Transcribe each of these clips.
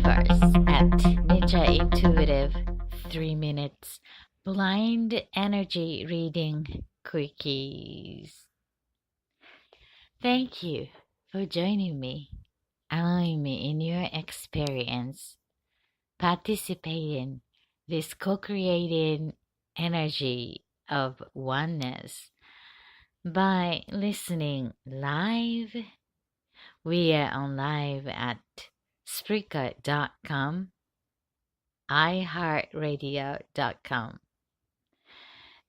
Universe at Ninja Intuitive 3 minutes blind energy reading quickies. Thank you for joining me, allowing me in your experience, participating this co-creating energy of oneness by listening live. We are on live at Spreaker.com, iHeartRadio.com,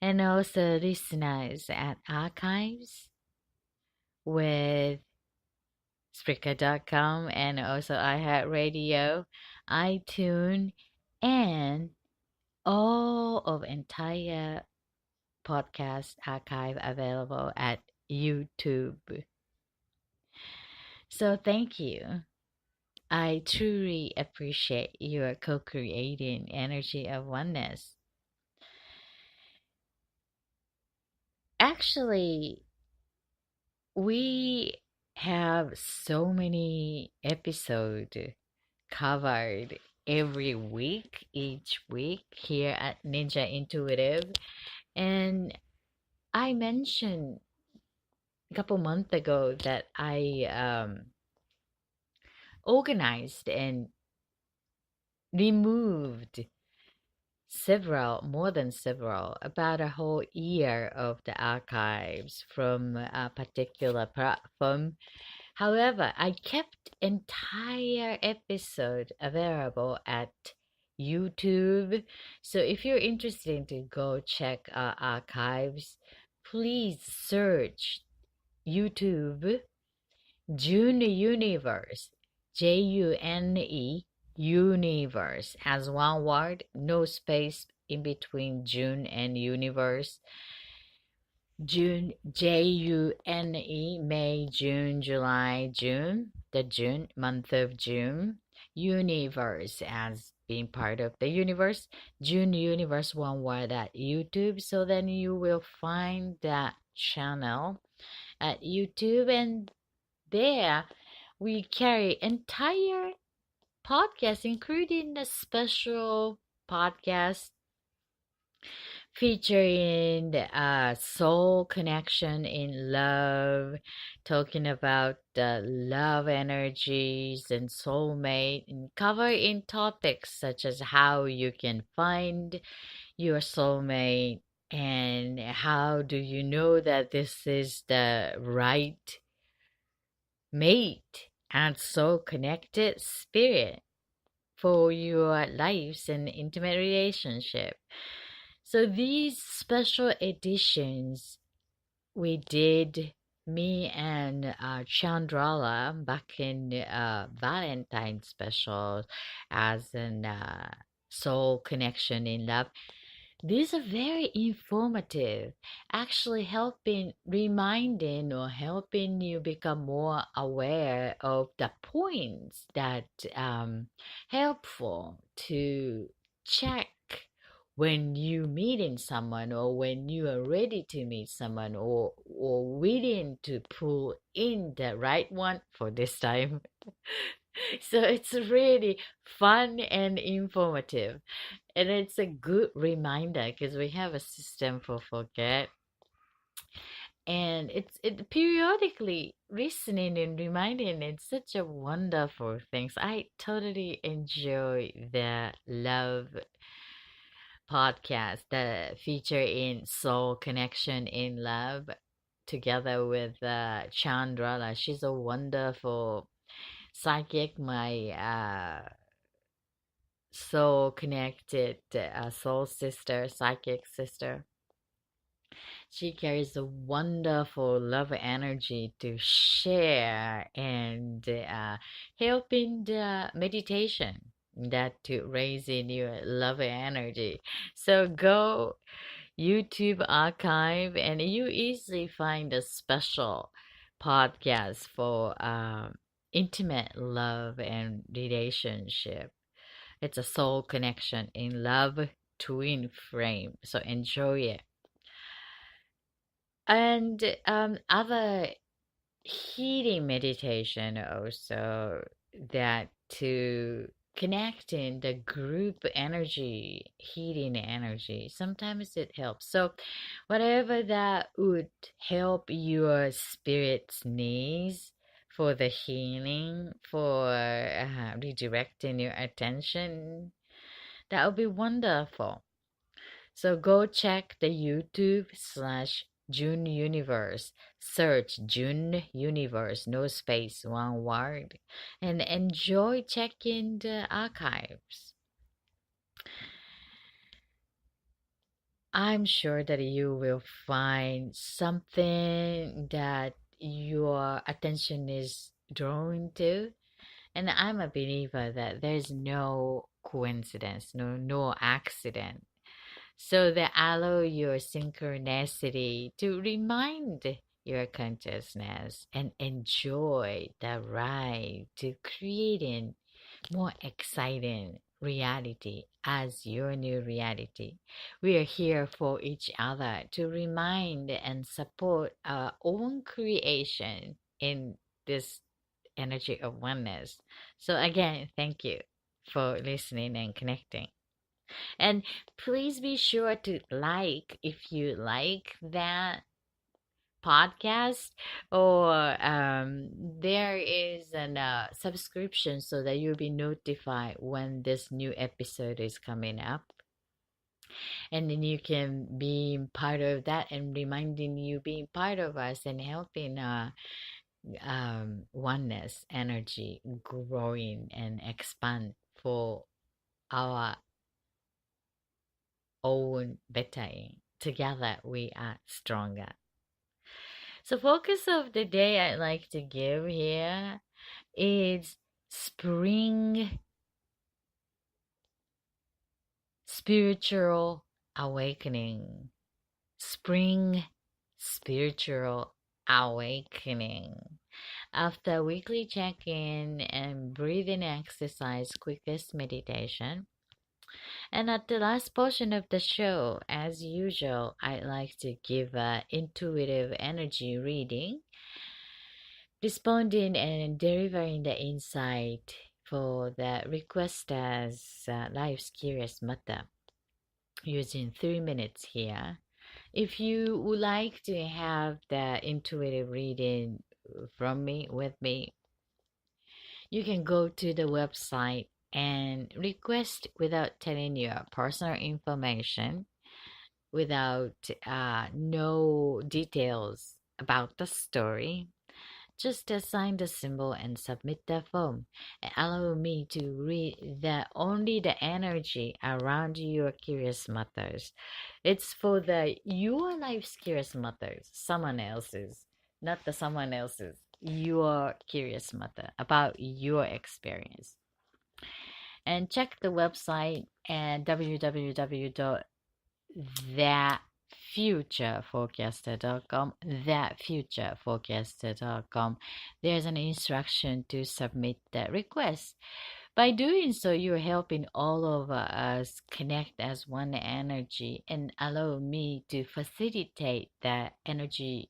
and also listeners at Archives with Spreaker.com and also iHeartRadio, iTunes, and all of entire podcast archive available at YouTube. So thank you. I truly appreciate your co-creating energy of oneness. Actually, we have so many episodes covered every week, each week here at Ninja Intuitive. And I mentioned a couple months ago that I organized and removed about a whole year of the archives from a particular platform. However, I kept entire episode available at YouTube. So if you're interested to go check our archives, please search YouTube June Universe, June Universe as one word, no space in between June and Universe. June, June, May, June, July, June, the June, month of June. Universe as being part of the universe. June Universe, one word at YouTube. So then you will find that channel at YouTube, and there we carry entire podcast, including the special podcast featuring soul connection in love, talking about the love energies and soulmate, and covering topics such as how you can find your soulmate and how do you know that this is the right mate and soul connected spirit for your lives and intimate relationship. So these special editions we did, me and Chandrala, back in Valentine special as an soul connection in love. These are very informative, actually reminding or helping you become more aware of the points that helpful to check when you meeting someone, or when you are ready to meet someone, or willing to pull in the right one for this time. So it's really fun and informative. And it's a good reminder because we have a system for forget. And it periodically listening and reminding. It's such a wonderful thing. So I totally enjoy the love podcast, the feature in soul connection in love, together with Chandrala. She's a wonderful psychic, my soul connected soul sister, psychic sister. She carries a wonderful love energy to share and help in the meditation that to raise in your love energy. So go YouTube archive and you easily find a special podcast for intimate love and relationship. It's a soul connection in love twin frame. So enjoy it. And other healing meditation also that to connecting the group energy, healing energy. Sometimes it helps. So, whatever that would help your spirit's needs for the healing, for redirecting your attention, that would be wonderful. So go check the YouTube/June Universe. Search June Universe, no space, one word, and enjoy checking the archives. I'm sure that you will find something that your attention is drawn to. And I'm a believer that there's no coincidence, no accident. So that allow your synchronicity to remind your consciousness and enjoy the ride to creating more exciting reality as your new reality. We are here for each other to remind and support our own creation in this energy of oneness. So again, thank you for listening and connecting. And please be sure to like if you like that podcast, or there is an subscription so that you'll be notified when this new episode is coming up, and then you can be part of that and reminding you being part of us and helping oneness energy growing and expand for our own bettering. Together we are stronger. So focus of the day I'd like to give here is spring spiritual awakening. Spring spiritual awakening. After weekly check-in and breathing exercise, quickest meditation, and at the last portion of the show, as usual, I'd like to give a intuitive energy reading, responding and delivering the insight for the request as life's curious matter, using 3 minutes here. If you would like to have the intuitive reading from me, with me, you can go to the website and request without telling your personal information, without no details about the story. Just assign the symbol and submit the form. And allow me to read only the energy around your curious matters. It's for the your life's curious matters, someone else's, not the someone else's. Your curious matter about your experience. And check the website and www.thatfutureforecaster.com, thatfutureforecaster.com. There's an instruction to submit that request. By doing so, you're helping all of us connect as one energy and allow me to facilitate that energy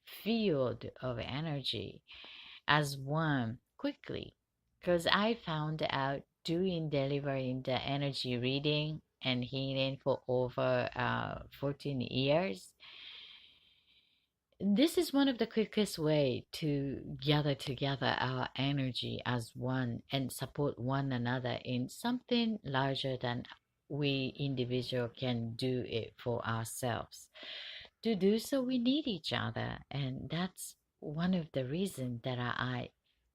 field of energy as one quickly, because I found out doing delivering the energy reading and healing for over 14 years. This is one of the quickest way to gather together our energy as one and support one another in something larger than we individual can do it for ourselves. To do so, we need each other, and that's one of the reasons that I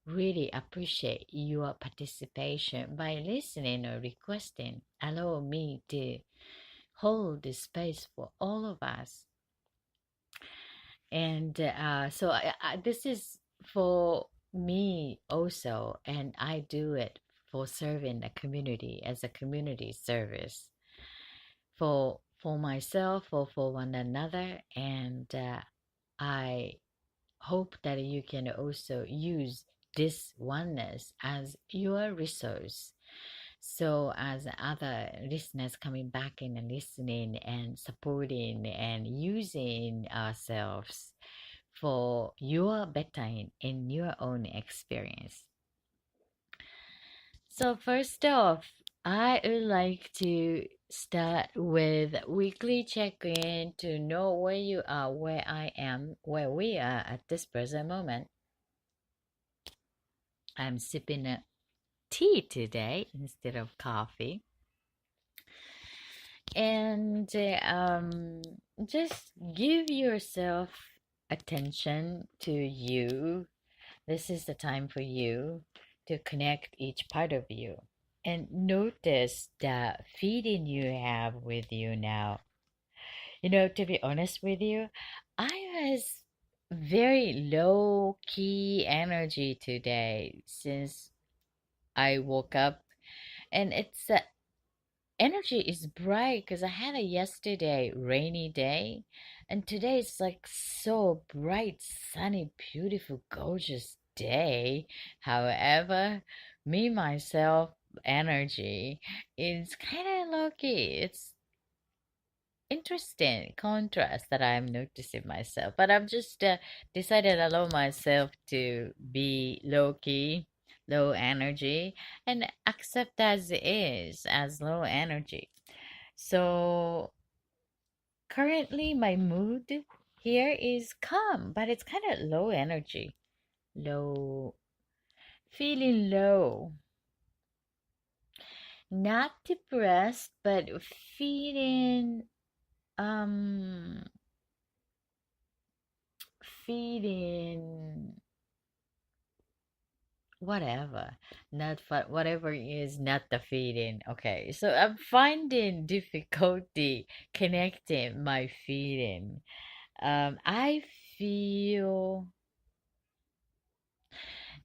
really appreciate your participation by listening or requesting. Allow me to hold this space for all of us. And this is for me also, and I do it for serving the community as a community service for myself or for one another. And I hope that you can also use this oneness as your resource. So, as other listeners coming back in and listening and supporting and using ourselves for your bettering in your own experience. So first off, I would like to start with weekly check-in to know where you are, where I am, where we are at this present moment. I'm sipping a tea today instead of coffee. And just give yourself attention to you. This is the time for you to connect each part of you. And notice the feeling you have with you now. To be honest with you, I was very low key energy today since I woke up. And it's energy is bright because I had a yesterday rainy day, and today it's like so bright, sunny, beautiful, gorgeous day. However, me myself energy is kind of low key. It's interesting contrast that I'm noticing myself, but I've just decided to allow myself to be low key, low energy, and accept as it is, as low energy. So currently, my mood here is calm, but it's kind of low energy, low, feeling low, not depressed, but feeling um feeling whatever, not whatever is not the feeling. Okay, so I'm finding difficulty connecting my feeling. I feel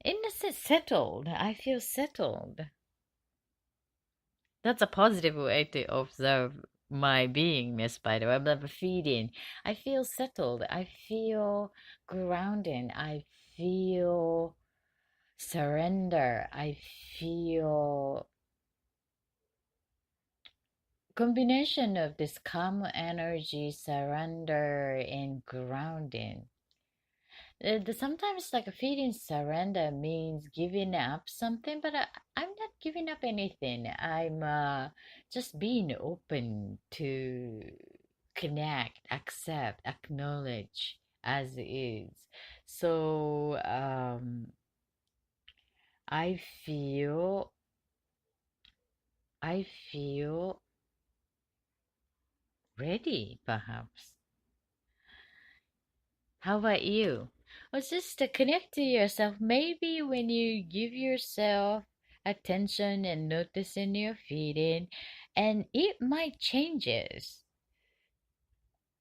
in a sense settled. I feel settled. That's a positive way to observe my beingness, by the way. But feeling, I feel settled. I feel grounded. I feel surrender. I feel combination of this calm energy, surrender, and grounding. Sometimes like a feeling surrender means giving up something, but I'm not giving up anything. I'm just being open to connect, accept, acknowledge as is. So I feel I feel ready, perhaps. How about you? Well, just to connect to yourself. Maybe when you give yourself attention and noticing your feeling, and it might changes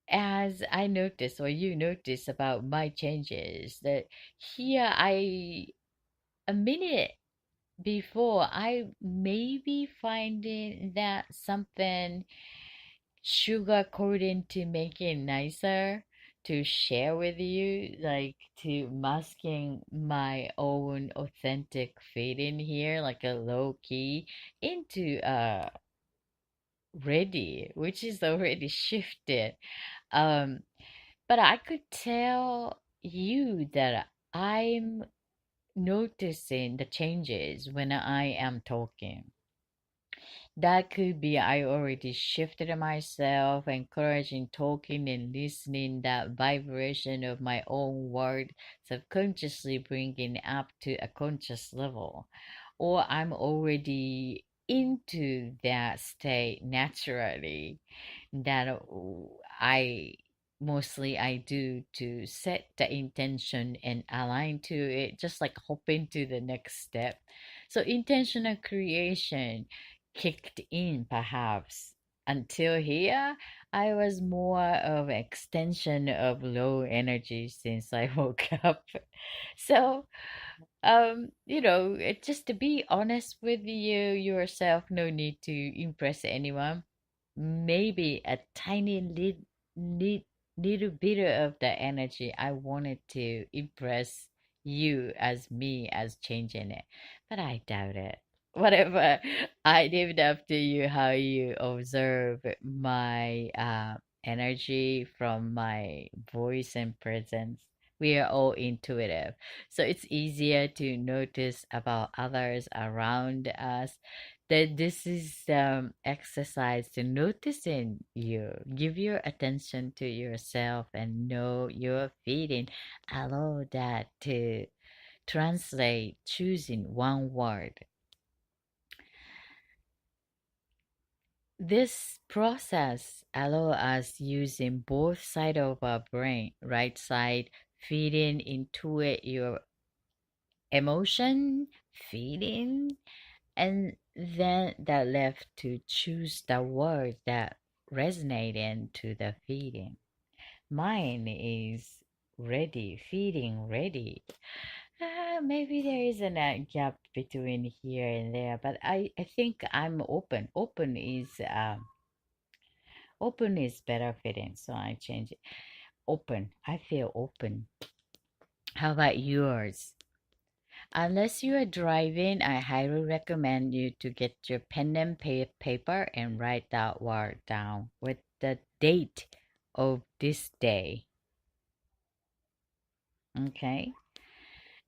as I notice or you notice about my changes. That here a minute before I may be finding that something sugarcoating to make it nicer to share with you, like to masking my own authentic feeling here, like a low key into ready, which is already shifted. Um, but I could tell you that I'm noticing the changes when I am talking. That could be I already shifted myself, encouraging talking and listening, that vibration of my own word subconsciously bringing up to a conscious level. Or I'm already into that state naturally that I I do to set the intention and align to it, just like hoping to the next step. So intentional creation kicked in perhaps. Until here, I was more of an extension of low energy since I woke up. So just to be honest with yourself, no need to impress anyone. Maybe a tiny lit, little bit of the energy I wanted to impress you as me as changing it, but I doubt it. Whatever, I leave it up to you how you observe my energy from my voice and presence. We are all intuitive. So it's easier to notice about others around us. That this is exercise to noticing you. Give your attention to yourself and know your feeling. Allow that to translate choosing one word. This process allows us using both sides of our brain, right side feeding into it your emotion, feeling, and then the left to choose the word that resonate into the feeling. Mine is ready, feeling ready. Maybe there is a gap between here and there, but I think I'm open. Open is better fitting, so I change it. Open. I feel open. How about yours? Unless you are driving, I highly recommend you to get your pen and paper and write that word down with the date of this day. Okay?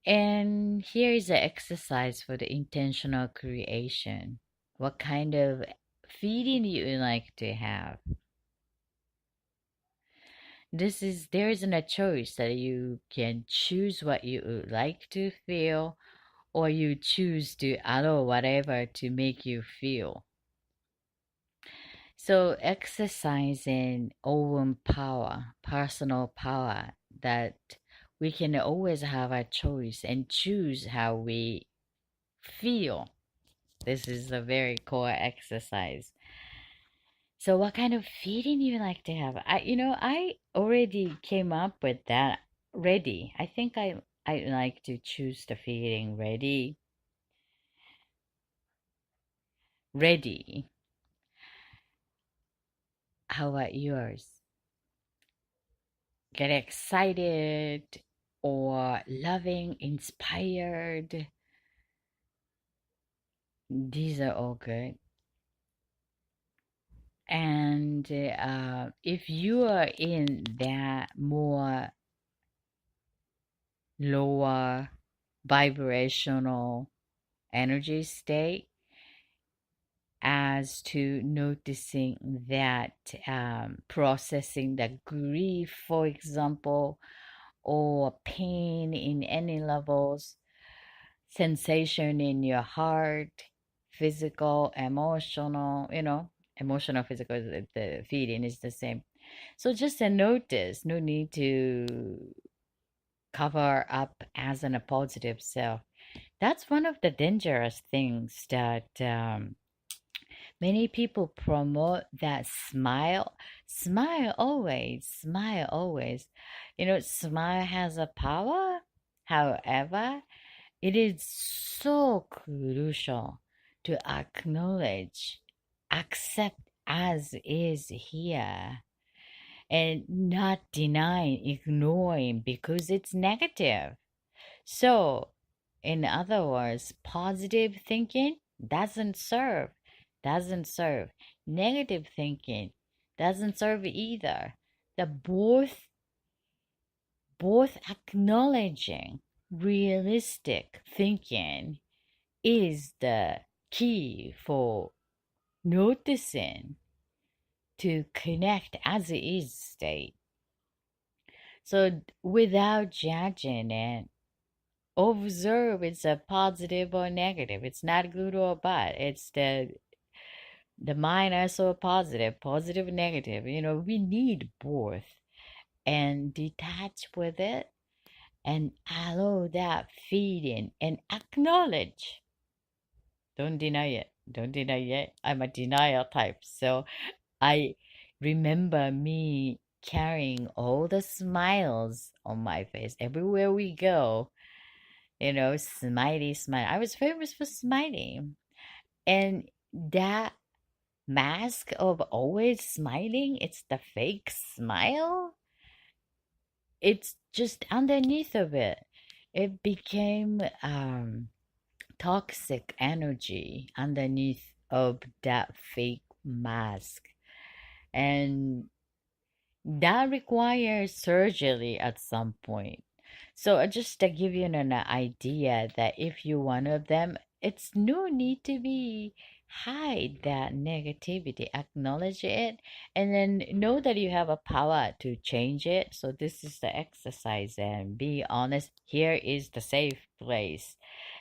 And here is an exercise for the intentional creation. What kind of feeling you like to have? There isn't a choice that you can choose what you would like to feel, or you choose to allow whatever to make you feel. So exercising own power, personal power, that we can always have a choice and choose how we feel. This is a very core exercise. So what kind of feeling you like to have? I already came up with that ready. I think I like to choose the feeling ready. Ready. How about yours? Get excited or loving, inspired. These are all good. And if you are in that more lower vibrational energy state, as to noticing that, processing the grief, for example, or pain in any levels, sensation in your heart, physical, emotional, emotional, physical, the feeling is the same. So just a notice, no need to cover up as in a positive self. That's one of the dangerous things that many people promote, that smile always. Smile has a power. However, it is so crucial to acknowledge, accept as is here, and not denying, ignoring because it's negative. So, in other words, positive thinking doesn't serve. Negative thinking doesn't serve either. The both acknowledging realistic thinking is the key for noticing to connect as it is state. So without judging it, observe it's a positive or negative. It's not good or bad. It's the mind also positive, positive, negative. We need both, and detach with it and allow that feeling and acknowledge. Don't deny it. Don't deny it. I'm a denial type. So I remember me carrying all the smiles on my face everywhere we go. Smiley, smile. I was famous for smiling. And that mask of always smiling, it's the fake smile. It's just underneath of it. It became toxic energy underneath of that fake mask. And that requires surgery at some point. So just to give you an idea that if you're one of them, it's no need to be hide that negativity, acknowledge it, and then know that you have a power to change it. So this is the exercise, and be honest. Here is the safe place.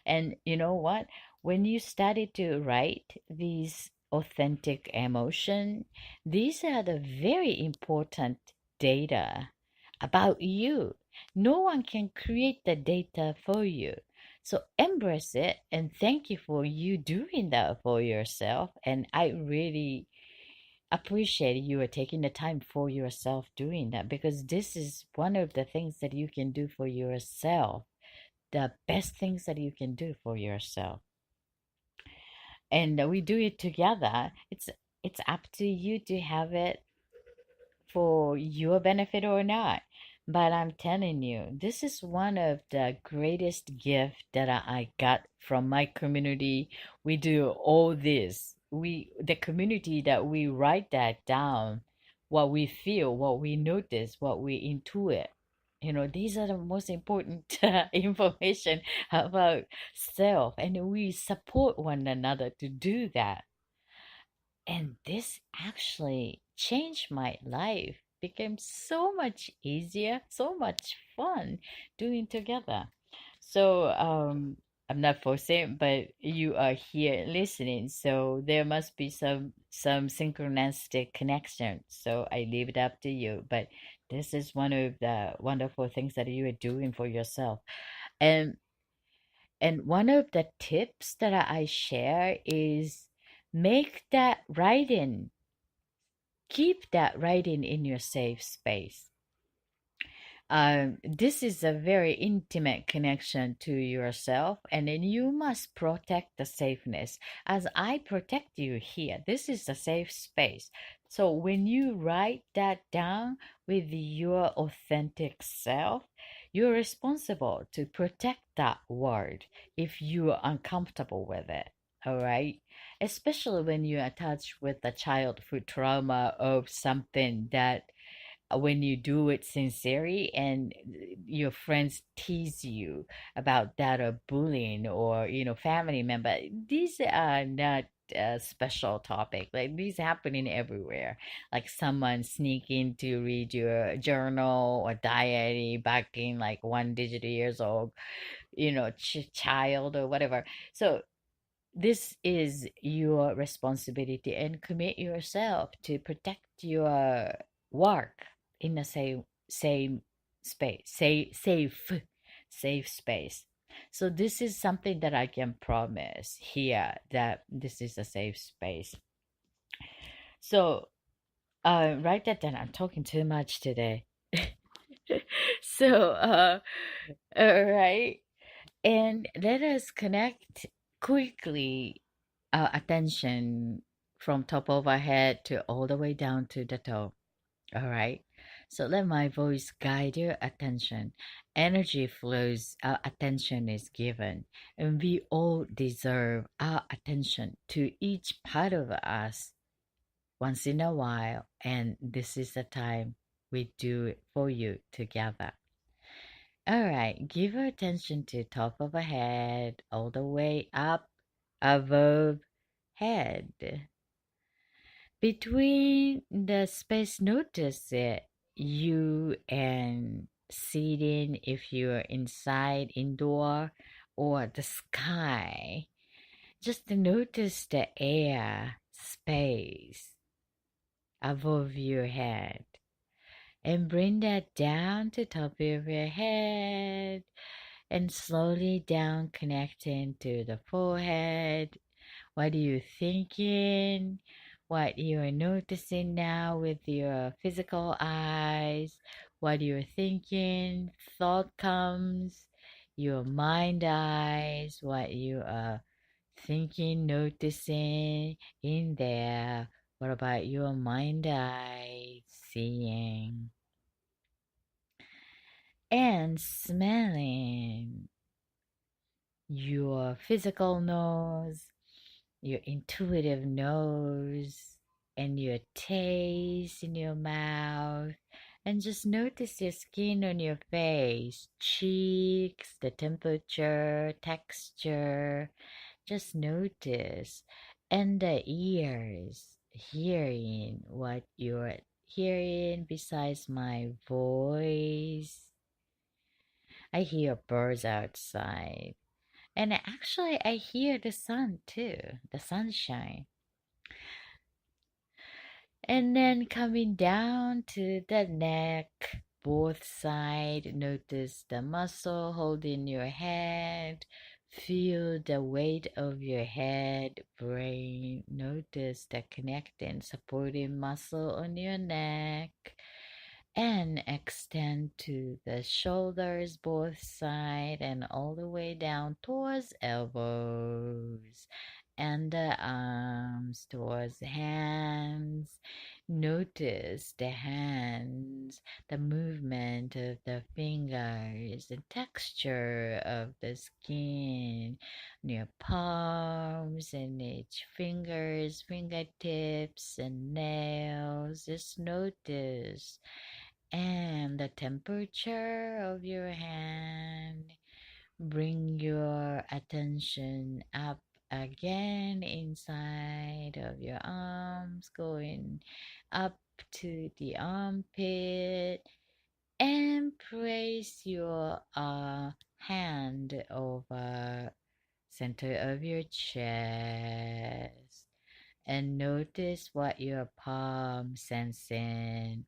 And you know what? When you started to write these authentic emotion, these are the very important data about you. No one can create the data for you. So embrace it and thank you for you doing that for yourself. And I really appreciate you are taking the time for yourself doing that, because this is one of the things that you can do for yourself. The best things that you can do for yourself. And we do it together. It's up to you to have it for your benefit or not. But I'm telling you, this is one of the greatest gift that I got from my community. We do all this. The community that we write that down, what we feel, what we notice, what we intuit. These are the most important information about self, and we support one another to do that. And this actually changed my life. Became so much easier, so much fun doing together. So I'm not forcing, but you are here listening, so there must be some synchronistic connection. So I leave it up to you. But this is one of the wonderful things that you are doing for yourself. And and one of the tips that I share is make that writing, keep that writing in your safe space. This is a very intimate connection to yourself, and then you must protect the safeness. As I protect you here, this is a safe space. So when you write that down with your authentic self, you're responsible to protect that word if you are uncomfortable with it. All right. Especially when you're attached with the childhood trauma of something that when you do it sincerely and your friends tease you about that, or bullying, or family member, these are not a special topic. Like, these happening everywhere. Like someone sneaking to read your journal or diary back in like 1 digit years old, child or whatever. So this is your responsibility, and commit yourself to protect your work in the same space, safe space. So this is something that I can promise here, that this is a safe space. So write that down. I'm talking too much today. So all right. And let us connect quickly our attention from top of our head to all the way down to the toe. All right. So let my voice guide your attention. Energy flows, our attention is given, and we all deserve our attention to each part of us once in a while. And this is the time we do it for you together. All right, give your attention to top of a head, all the way up above head. Between the space, notice it. You and sitting, if you're inside, indoor, or the sky. Just notice the air, space above your head. And bring that down to top of your head, and slowly down, connecting to the forehead. What are you thinking? What you're noticing now with your physical eyes? What you're thinking? Thought comes. Your mind eyes. What you are thinking, noticing in there. What about your mind eyes? Seeing and smelling. Your physical nose, your intuitive nose, and your taste in your mouth, And just notice your skin on your face, cheeks, the temperature, texture. Just notice. And the ears, hearing what you're hearing besides my voice. I hear birds outside. And actually, I hear the sun too, the sunshine. And then coming down to the neck, both side, notice the muscle holding your head. Feel the weight of your head, brain. Notice the connecting, supporting muscle on your neck. And extend to the shoulders, both side, and all the way down towards elbows and the arms towards the hands. Notice the hands, the movement of the fingers, the texture of the skin, your palms and each fingers, fingertips and nails. Just notice and the temperature of your hand. Bring your attention up again inside of your arms, going up to the armpit, and place your hand over center of your chest, and notice what your palm sensing,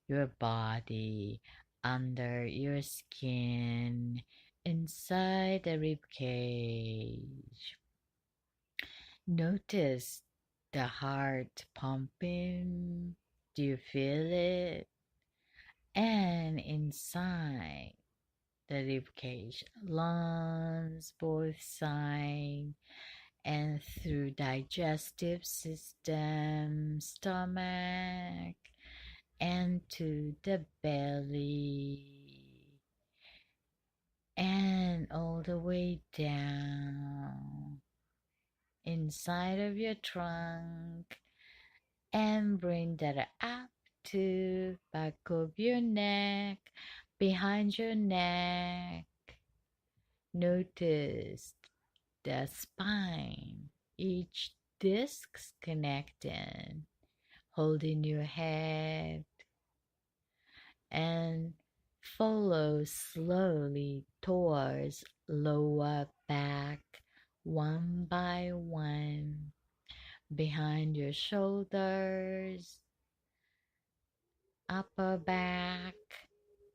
your body, under your skin, inside the rib cage. Notice the heart pumping. Do you feel it? And inside the rib cage, lungs, both sides, and through digestive system, stomach, and to the belly, and all the way down inside of your trunk, and bring that up to back of your neck, behind your neck. Notice the spine, each disc's connected, holding your head, and follow slowly towards lower back, one by one, behind your shoulders, upper back,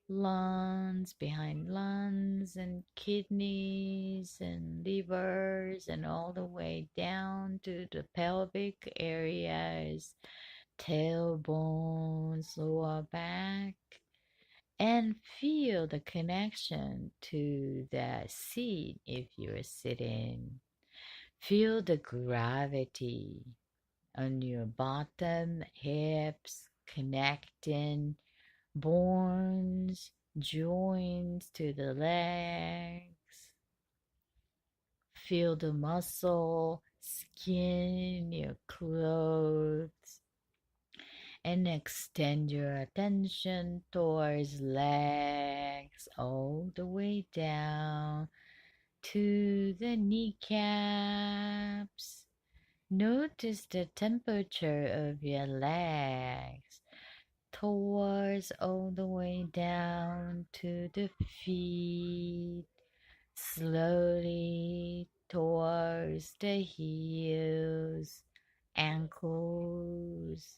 lungs, behind lungs, and kidneys and livers, and all the way down to the pelvic areas, tailbones, lower back, and feel the connection to the seat if you're sitting. Feel the gravity on your bottom, hips, connecting bones, joints to the legs. Feel the muscle, skin, your clothes, and extend your attention towards legs all the way down to the kneecaps. Notice the temperature of your legs towards all the way down to the feet, slowly towards the heels, ankles,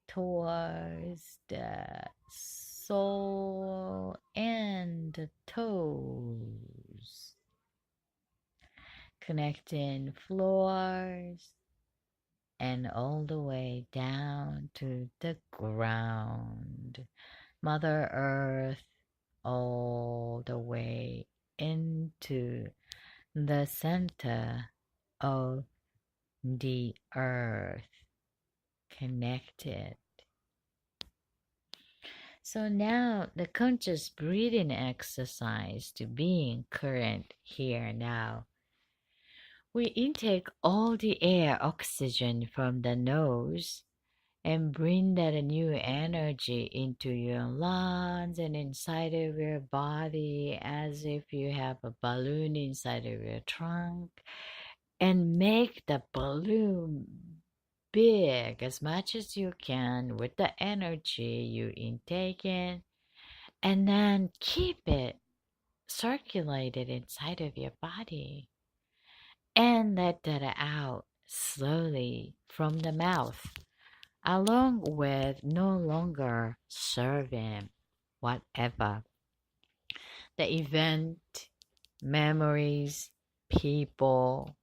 towards the sole and the toes, connecting floors and all the way down to the ground. Mother Earth, all the way into the center of the earth, connected. So now the conscious breathing exercise to being current here now. We intake all the air oxygen from the nose and bring that new energy into your lungs and inside of your body as if you have a balloon inside of your trunk, and make the balloon big as much as you can with the energy you intake in, and then keep it circulated inside of your body and let that out slowly from the mouth, along with no longer serving whatever the event, memories, people,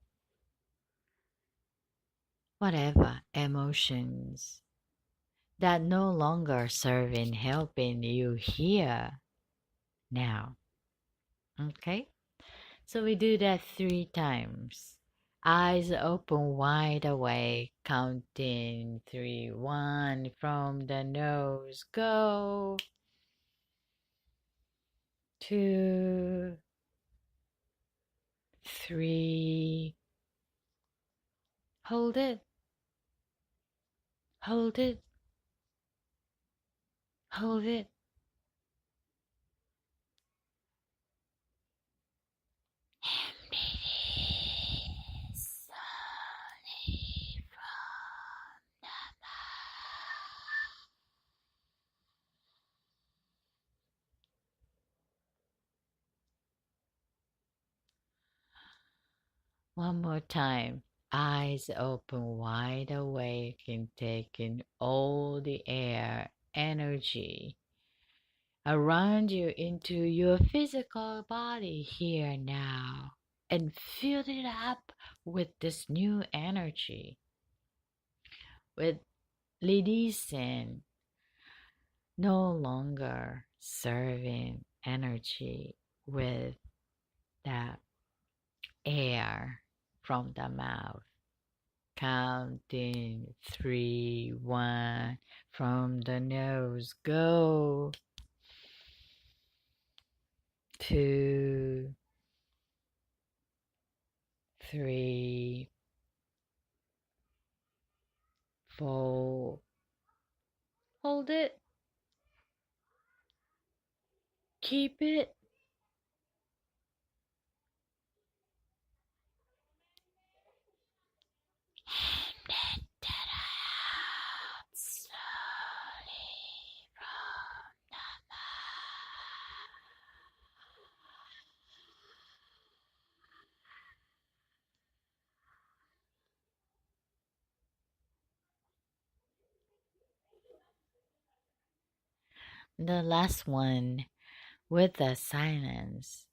whatever emotions that no longer serve in helping you here now. Okay? So we do that 3 times. Eyes open wide awake, counting 3, 1 from the nose, go. 2, 3, hold it, hold it, hold it. And release slowly from the mouth. One more time. Eyes open wide awake and taking all the air, energy around you into your physical body here now and fill it up with this new energy, with releasing no longer serving energy with that air from the mouth. Counting 3, 1 from the nose, go. 2, 3, 4. Hold it. Keep it. And let that out slowly from the mouth. The last one with the silence.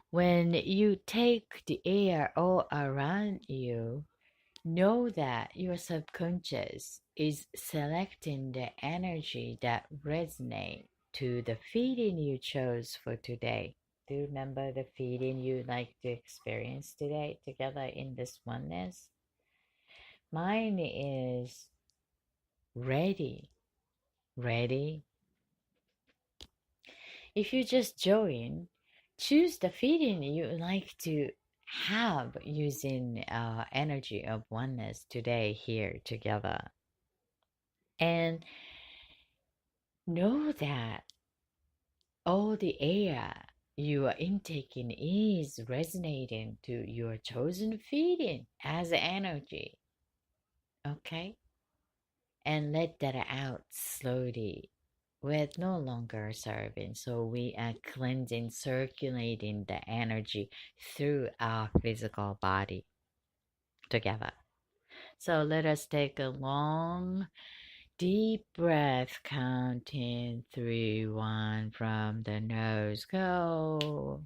When you take the air all around you, know that your subconscious is selecting the energy that resonates to the feeling you chose for today. Do you remember the feeling you like to experience today together in this oneness? Mine is ready. Ready? If you just join, choose the feeling you like to have using energy of oneness today here together. And know that all the air you are intaking is resonating to your chosen feeling as energy. Okay? And let that out slowly with no longer serving. So we are cleansing, circulating the energy through our physical body together. So let us take a long, deep breath, counting 3, 1 from the nose. Go.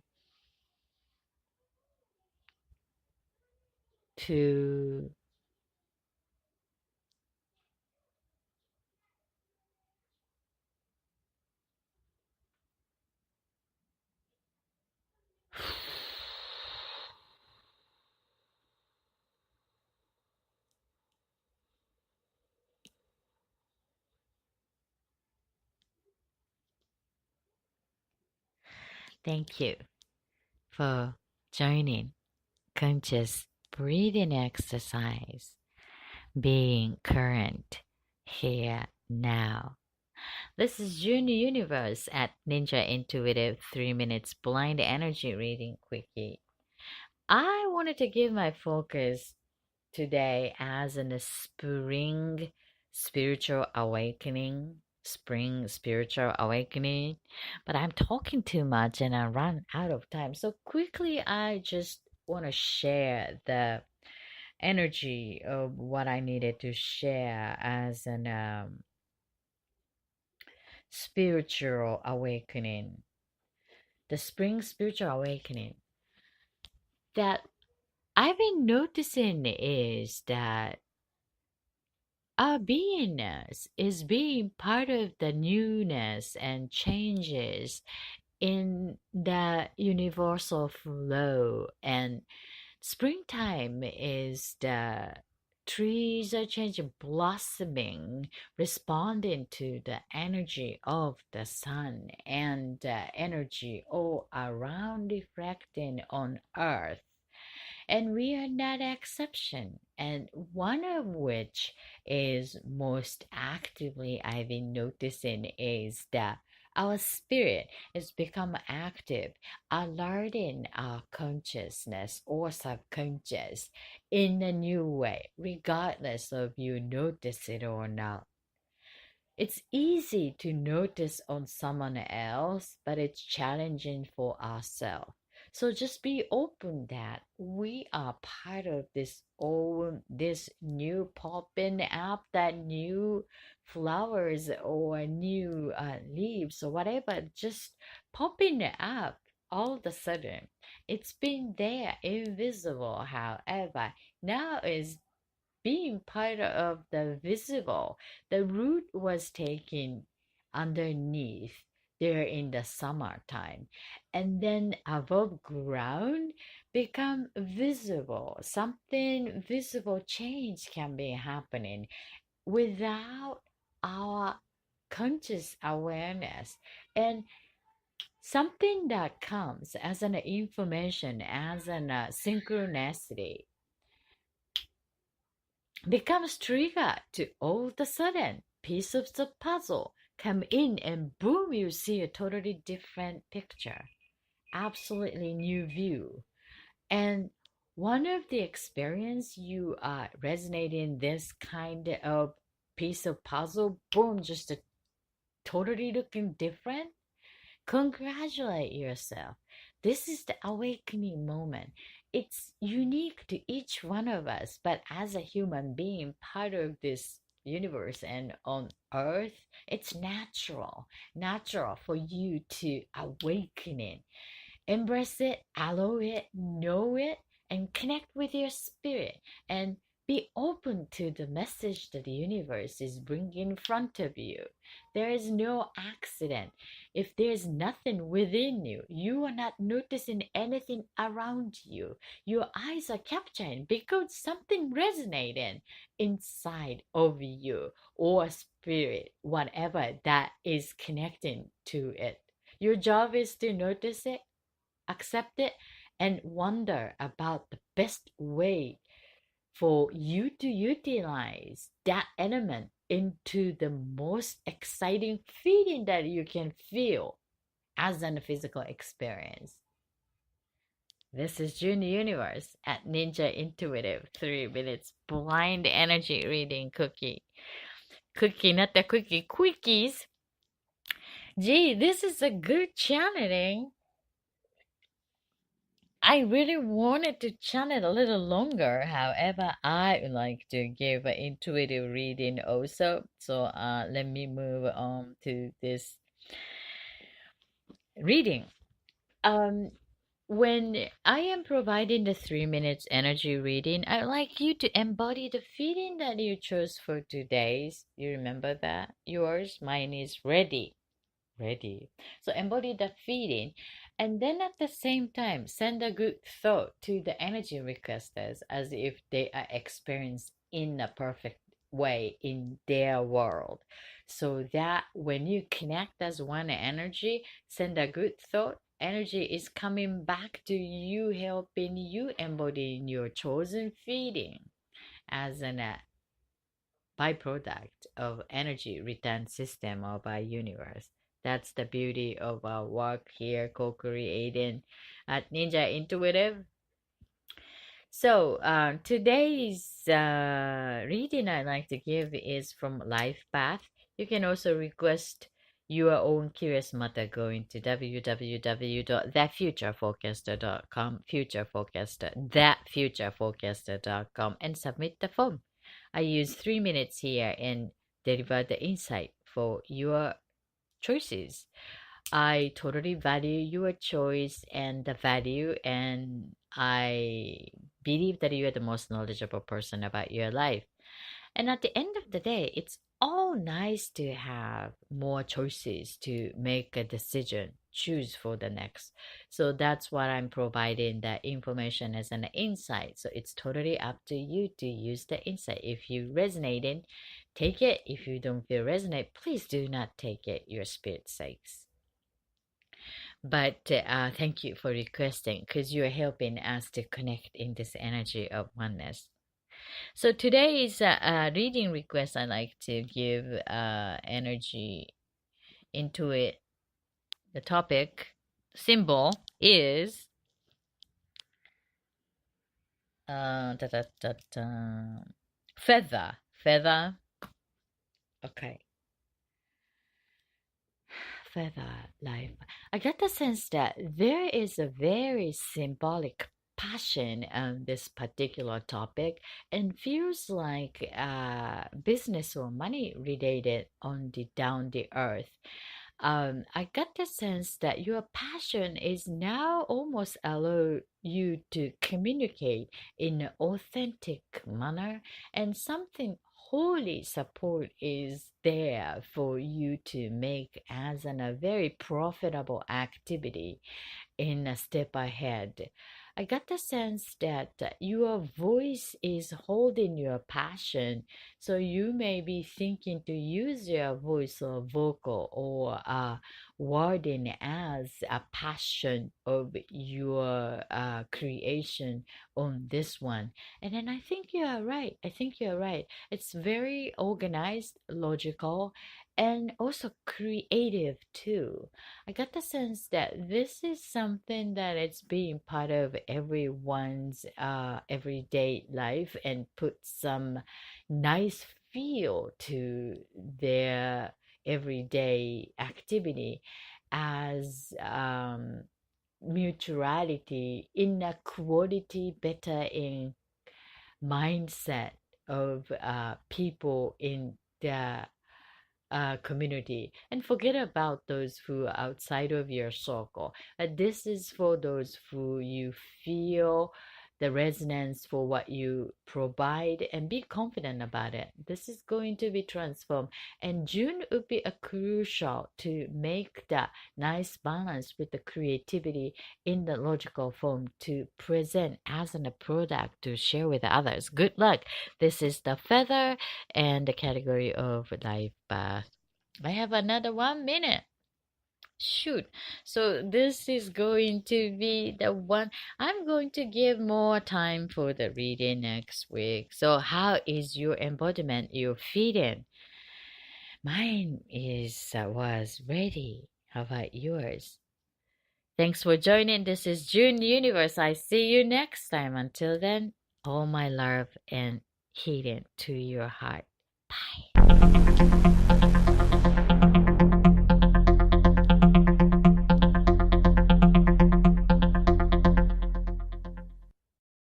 2, thank you for joining conscious breathing exercise being current, here, now. This is June Universe at Ninja Intuitive 3 Minutes Blind Energy Reading Quickie. I wanted to give my focus today as in a spring spiritual awakening. Spring spiritual awakening. But I'm talking too much and I run out of time. So quickly, I just want to share the energy of what I needed to share as an spiritual awakening. The spring spiritual awakening that I've been noticing is that our beingness is being part of the newness and changes in the universal flow. And springtime is the trees are changing, blossoming, responding to the energy of the sun and the energy all around reflecting on earth, and we are not exception. And one of which is most actively I've been noticing is that our spirit has become active, alerting our consciousness or subconscious in a new way, regardless of you notice it or not. It's easy to notice on someone else, but it's challenging for ourselves. So just be open that we are part of this new popping up, that new flowers or new leaves or whatever, just popping up all of a sudden. It's been there, invisible, however. Now is being part of the visible. The root was taken underneath there in the summertime, and then above ground become visible. Something visible change can be happening without our conscious awareness, and something that comes as an information, as an synchronicity, becomes trigger to all of a sudden piece of the puzzle come in, and boom, you see a totally different picture, absolutely new view. And one of the experience you are resonating this kind of piece of puzzle, boom, just a totally looking different. Congratulate yourself. This is the awakening moment. It's unique to each one of us, but as a human being, part of this universe and on earth, it's natural for you to awaken it. Embrace it, allow it, know it, and connect with your spirit. And be open to the message that the universe is bringing in front of you. There is no accident. If there's nothing within you, you are not noticing anything around you. Your eyes are capturing because something resonating inside of you or spirit, whatever that is connecting to it. Your job is to notice it, accept it, and wonder about the best way for you to utilize that element into the most exciting feeling that you can feel as a physical experience. This is June Universe at Ninja Intuitive 3 Minutes Blind Energy Reading Cookie. Cookie, not the cookie, quickies. Gee, this is a good channeling. I really wanted to channel it a little longer. However, I would like to give an intuitive reading also. So let me move on to this reading. Um, when I am providing the 3 minutes energy reading, I'd like you to embody the feeling that you chose for today's. You remember that? Yours, mine is ready. So embody the feeling, and then at the same time, send a good thought to the energy requesters as if they are experienced in a perfect way in their world. So that when you connect as one energy, send a good thought, energy is coming back to you, helping you embody your chosen feeling as an byproduct of energy return system of our universe. That's the beauty of our work here, co-creating at Ninja Intuitive. So, today's reading I'd like to give is from Life Path. You can also request your own Curious Matter going to www.thatfutureforecaster.com, thatfutureforecaster.com, and submit the form. I use 3 minutes here and deliver the insight for your choices. I totally value your choice and the value, and I believe that you are the most knowledgeable person about your life. And at the end of the day, it's all nice to have more choices to make a decision, choose for the next. So that's what I'm providing that information as an insight. So it's totally up to you to use the insight. If you resonating, take it. If you don't feel resonate, please do not take it. Your spirit sakes. But thank you for requesting because you're helping us to connect in this energy of oneness. So today's reading request, I like to give energy into it. The topic symbol is da, da, da, da, feather. Feather. Okay. Feather life. I get the sense that there is a very symbolic passion on this particular topic and feels like business or money related on the down the earth. I got the sense that your passion is now almost allow you to communicate in an authentic manner, and something holy support is there for you to make as a very profitable activity in a step ahead. I got the sense that your voice is holding your passion, so you may be thinking to use your voice or vocal or wording as a passion of your creation on this one. And then I think you are right. I think you're right. It's very organized, logical, and also creative too. I got the sense that this is something that it's being part of everyone's everyday life and put some nice feel to their everyday activity as mutuality, inequality, better in mindset of people in the community, and forget about those who are outside of your circle. This is for those who you feel the resonance for what you provide and be confident about it. This is going to be transformed, and June would be a crucial to make that nice balance with the creativity in the logical form to present as a product to share with others. Good luck. This is the feather and the category of life path. I have another 1 minute. Shoot. So this is going to be the one. I'm going to give more time for the reading next week. So how is your embodiment, your feeding? Mine is was ready. How about yours? Thanks for joining. This is June Universe. I see you next time. Until then, all my love and healing to your heart. Bye.